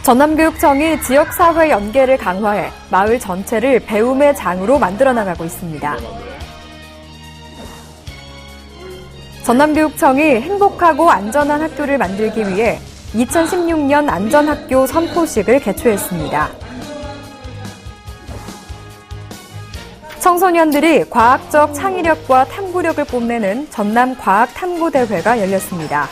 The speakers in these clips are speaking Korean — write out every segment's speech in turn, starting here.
전남교육청이 지역사회 연계를 강화해 마을 전체를 배움의 장으로 만들어 나가고 있습니다. 전남교육청이 행복하고 안전한 학교를 만들기 위해 2016년 안전학교 선포식을 개최했습니다. 청소년들이 과학적 창의력과 탐구력을 뽐내는 전남 과학탐구대회가 열렸습니다.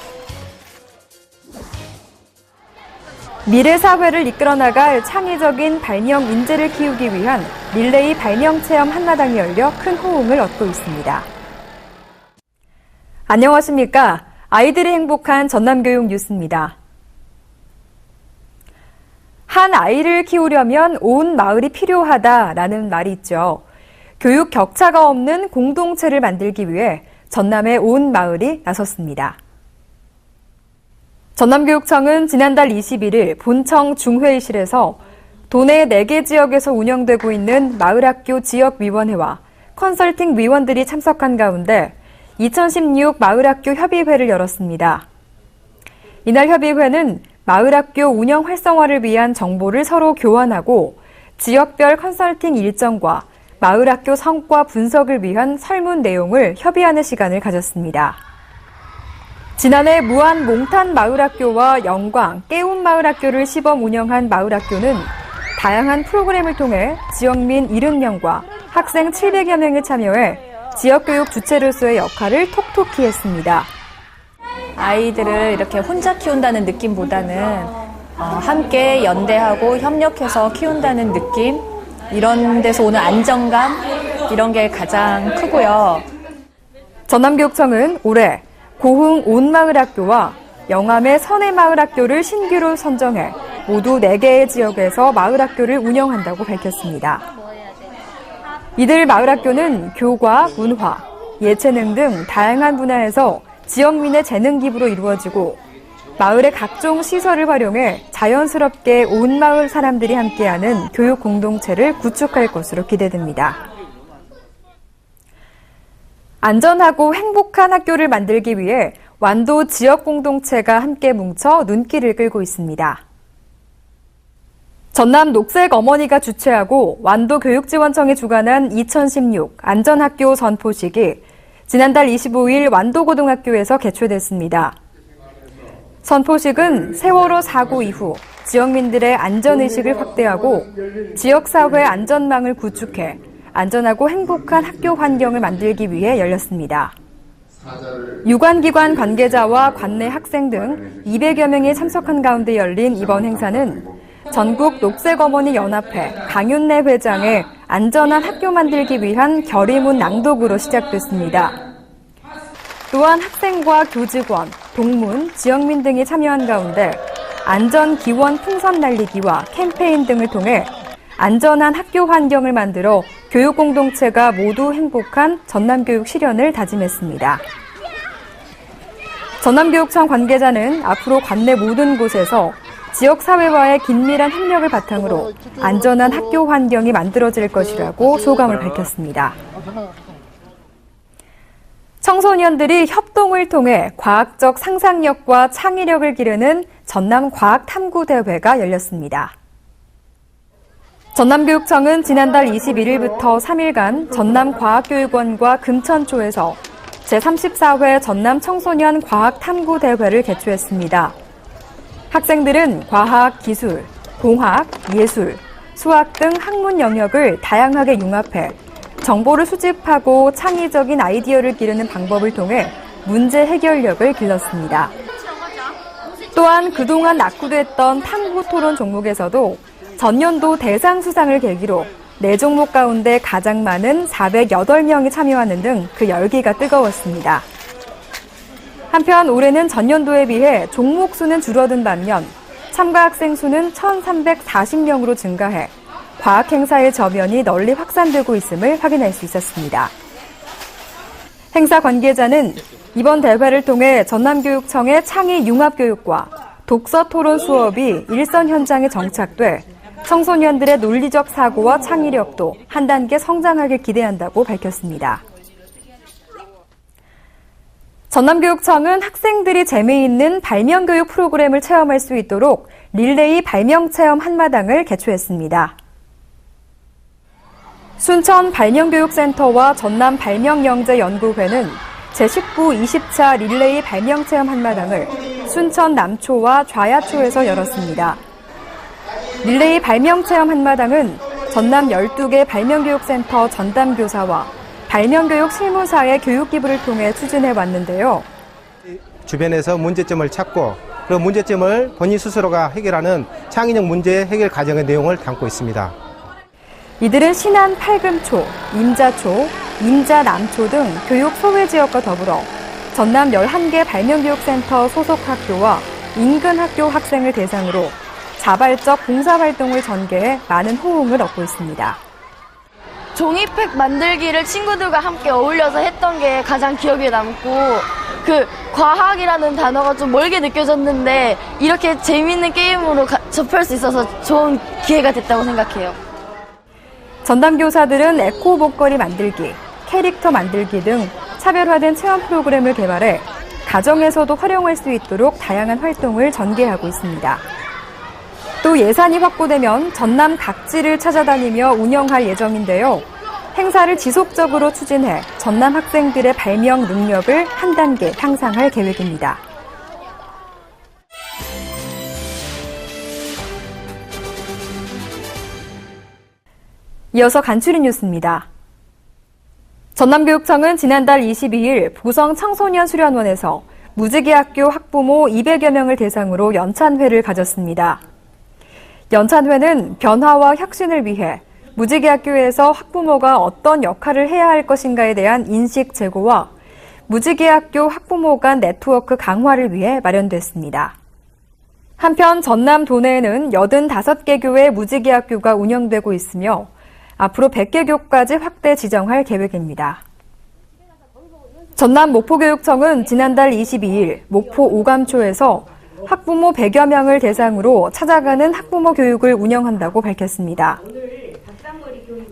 미래 사회를 이끌어 나갈 창의적인 발명 인재를 키우기 위한 릴레이 발명 체험 한마당이 열려 큰 호응을 얻고 있습니다. 안녕하십니까? 아이들이 행복한 전남교육 뉴스입니다. 한 아이를 키우려면 온 마을이 필요하다라는 말이 있죠. 교육 격차가 없는 공동체를 만들기 위해 전남의 온 마을이 나섰습니다. 전남교육청은 지난달 21일 본청 중회의실에서 도내 4개 지역에서 운영되고 있는 마을학교 지역위원회와 컨설팅 위원들이 참석한 가운데 2016 마을학교 협의회를 열었습니다. 이날 협의회는 마을학교 운영 활성화를 위한 정보를 서로 교환하고 지역별 컨설팅 일정과 마을학교 성과 분석을 위한 설문 내용을 협의하는 시간을 가졌습니다. 지난해 무안 몽탄 마을학교와 영광 깨운 마을학교를 시범 운영한 마을학교는 다양한 프로그램을 통해 지역민 70명과 학생 700여 명이 참여해 지역교육 주체로서의 역할을 톡톡히 했습니다. 아이들을 이렇게 혼자 키운다는 느낌보다는 함께 연대하고 협력해서 키운다는 느낌, 이런 데서 오는 안정감, 이런 게 가장 크고요. 전남교육청은 올해 고흥 온마을학교와 영암의 선해마을학교를 신규로 선정해 모두 4개의 지역에서 마을학교를 운영한다고 밝혔습니다. 이들 마을학교는 교과, 문화, 예체능 등 다양한 분야에서 지역민의 재능 기부로 이루어지고 마을의 각종 시설을 활용해 자연스럽게 온 마을 사람들이 함께하는 교육 공동체를 구축할 것으로 기대됩니다. 안전하고 행복한 학교를 만들기 위해 완도 지역 공동체가 함께 뭉쳐 눈길을 끌고 있습니다. 전남 녹색 어머니가 주최하고 완도 교육지원청이 주관한 2016 안전학교 선포식이 지난달 25일 완도고등학교에서 개최됐습니다. 선포식은 세월호 사고 이후 지역민들의 안전의식을 확대하고 지역사회 안전망을 구축해 안전하고 행복한 학교 환경을 만들기 위해 열렸습니다. 유관기관 관계자와 관내 학생 등 200여 명이 참석한 가운데 열린 이번 행사는 전국 녹색어머니 연합회 강윤래 회장의 안전한 학교 만들기 위한 결의문 낭독으로 시작됐습니다. 또한 학생과 교직원, 동문, 지역민 등이 참여한 가운데 안전기원 풍선 날리기와 캠페인 등을 통해 안전한 학교 환경을 만들어 교육 공동체가 모두 행복한 전남교육 실현을 다짐했습니다. 전남교육청 관계자는 앞으로 관내 모든 곳에서 지역사회와의 긴밀한 협력을 바탕으로 안전한 학교 환경이 만들어질 것이라고 소감을 밝혔습니다. 청소년들이 협동을 통해 과학적 상상력과 창의력을 기르는 전남 과학탐구대회가 열렸습니다. 전남교육청은 지난달 21일부터 3일간 전남과학교육원과 금천초에서 제34회 전남 청소년 과학탐구대회를 개최했습니다. 학생들은 과학, 기술, 공학, 예술, 수학 등 학문 영역을 다양하게 융합해 정보를 수집하고 창의적인 아이디어를 기르는 방법을 통해 문제 해결력을 길렀습니다. 또한 그동안 낙후됐던 탐구 토론 종목에서도 전년도 대상 수상을 계기로 4종목 가운데 가장 많은 408명이 참여하는 등 그 열기가 뜨거웠습니다. 한편 올해는 전년도에 비해 종목 수는 줄어든 반면 참가 학생 수는 1,340명으로 증가해 과학 행사의 저변이 널리 확산되고 있음을 확인할 수 있었습니다. 행사 관계자는 이번 대회를 통해 전남교육청의 창의 융합교육과 독서 토론 수업이 일선 현장에 정착돼 청소년들의 논리적 사고와 창의력도 한 단계 성장하길 기대한다고 밝혔습니다. 전남교육청은 학생들이 재미있는 발명교육 프로그램을 체험할 수 있도록 릴레이 발명체험 한마당을 개최했습니다. 순천 발명교육센터와 전남 발명영재연구회는 제19, 20차 릴레이 발명체험 한마당을 순천 남초와 좌야초에서 열었습니다. 릴레이 발명체험 한마당은 전남 12개 발명교육센터 전담교사와 발명교육 실무사의 교육 기부를 통해 추진해 왔는데요. 주변에서 문제점을 찾고 그 문제점을 본인 스스로가 해결하는 창의적 문제 해결 과정의 내용을 담고 있습니다. 이들은 신안 팔금초, 임자초, 임자남초 등 교육 소외지역과 더불어 전남 11개 발명교육센터 소속 학교와 인근 학교 학생을 대상으로 자발적 봉사활동을 전개해 많은 호응을 얻고 있습니다. 종이팩 만들기를 친구들과 함께 어울려서 했던 게 가장 기억에 남고 과학이라는 단어가 좀 멀게 느껴졌는데 이렇게 재미있는 게임으로 접할 수 있어서 좋은 기회가 됐다고 생각해요. 전담교사들은 에코 목걸이 만들기, 캐릭터 만들기 등 차별화된 체험 프로그램을 개발해 가정에서도 활용할 수 있도록 다양한 활동을 전개하고 있습니다. 또 예산이 확보되면 전남 각지를 찾아다니며 운영할 예정인데요. 행사를 지속적으로 추진해 전남 학생들의 발명 능력을 한 단계 향상할 계획입니다. 이어서 간추린 뉴스입니다. 전남교육청은 지난달 22일 보성 청소년 수련원에서 무지개학교 학부모 200여 명을 대상으로 연찬회를 가졌습니다. 연찬회는 변화와 혁신을 위해 무지개학교에서 학부모가 어떤 역할을 해야 할 것인가에 대한 인식 제고와 무지개학교 학부모 간 네트워크 강화를 위해 마련됐습니다. 한편 전남 도내에는 85개 교회 무지개학교가 운영되고 있으며 앞으로 100개 교까지 확대 지정할 계획입니다. 전남 목포교육청은 지난달 22일 목포 오감초에서 학부모 100여 명을 대상으로 찾아가는 학부모 교육을 운영한다고 밝혔습니다.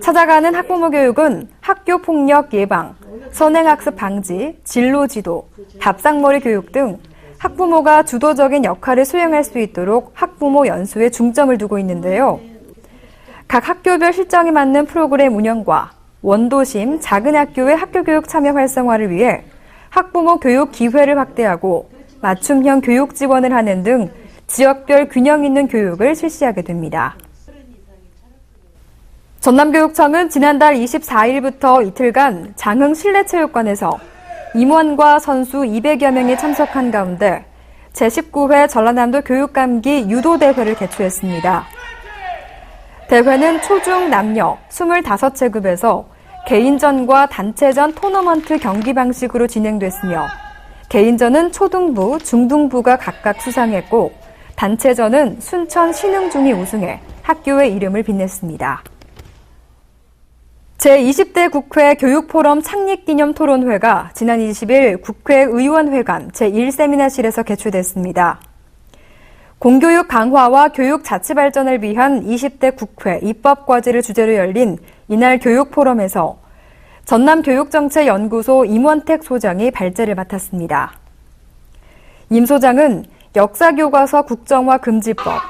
찾아가는 학부모 교육은 학교 폭력 예방, 선행학습 방지, 진로 지도, 밥상머리 교육 등 학부모가 주도적인 역할을 수행할 수 있도록 학부모 연수에 중점을 두고 있는데요. 각 학교별 실정에 맞는 프로그램 운영과 원도심, 작은 학교의 학교교육 참여 활성화를 위해 학부모 교육 기회를 확대하고 맞춤형 교육 지원을 하는 등 지역별 균형 있는 교육을 실시하게 됩니다. 전남교육청은 지난달 24일부터 이틀간 장흥 실내체육관에서 임원과 선수 200여 명이 참석한 가운데 제19회 전라남도 교육감기 유도대회를 개최했습니다. 대회는 초중 남녀 25체급에서 개인전과 단체전 토너먼트 경기 방식으로 진행됐으며 개인전은 초등부, 중등부가 각각 수상했고 단체전은 순천 신흥중이 우승해 학교의 이름을 빛냈습니다. 제20대 국회 교육포럼 창립기념토론회가 지난 20일 국회의원회관 제1세미나실에서 개최됐습니다. 공교육 강화와 교육 자치 발전을 위한 20대 국회 입법과제를 주제로 열린 이날 교육포럼에서 전남교육정책연구소 임원택 소장이 발제를 맡았습니다. 임 소장은 역사교과서 국정화 금지법,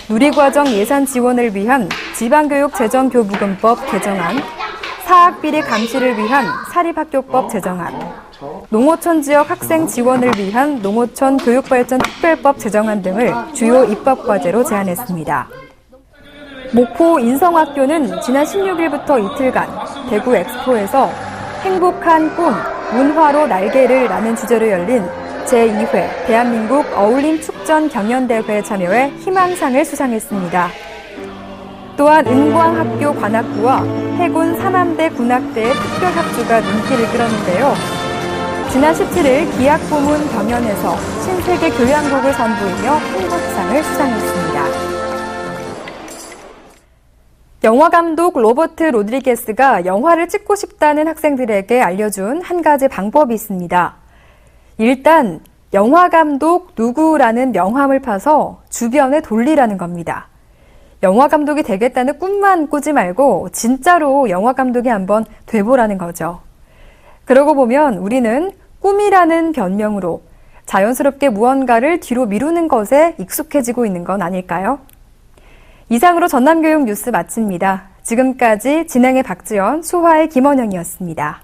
누리과정 예산 지원을 위한 지방교육재정교부금법 개정안, 사학비리 감시를 위한 사립학교법 제정안, 농어촌 지역 학생 지원을 위한 농어촌 교육발전 특별법 제정안 등을 주요 입법과제로 제안했습니다. 목포 인성학교는 지난 16일부터 이틀간 대구 엑스포에서 행복한 꿈, 문화로 날개를 라는 주제로 열린 제2회 대한민국 어울림 축전 경연대회에 참여해 희망상을 수상했습니다. 또한 은광학교 관악구와 해군 삼함대 군악대의 특별합주가 눈길을 끌었는데요. 지난 17일 기악부문 경연에서 신세계 교양곡을 선보이며 한국상을 수상했습니다. 영화감독 로버트 로드리게스가 영화를 찍고 싶다는 학생들에게 알려준 한 가지 방법이 있습니다. 일단 영화감독 누구라는 명함을 파서 주변에 돌리라는 겁니다. 영화감독이 되겠다는 꿈만 꾸지 말고 진짜로 영화감독이 한번 돼보라는 거죠. 그러고 보면 우리는 꿈이라는 변명으로 자연스럽게 무언가를 뒤로 미루는 것에 익숙해지고 있는 건 아닐까요? 이상으로 전남교육 뉴스 마칩니다. 지금까지 진행의 박지연, 수화의 김원영이었습니다.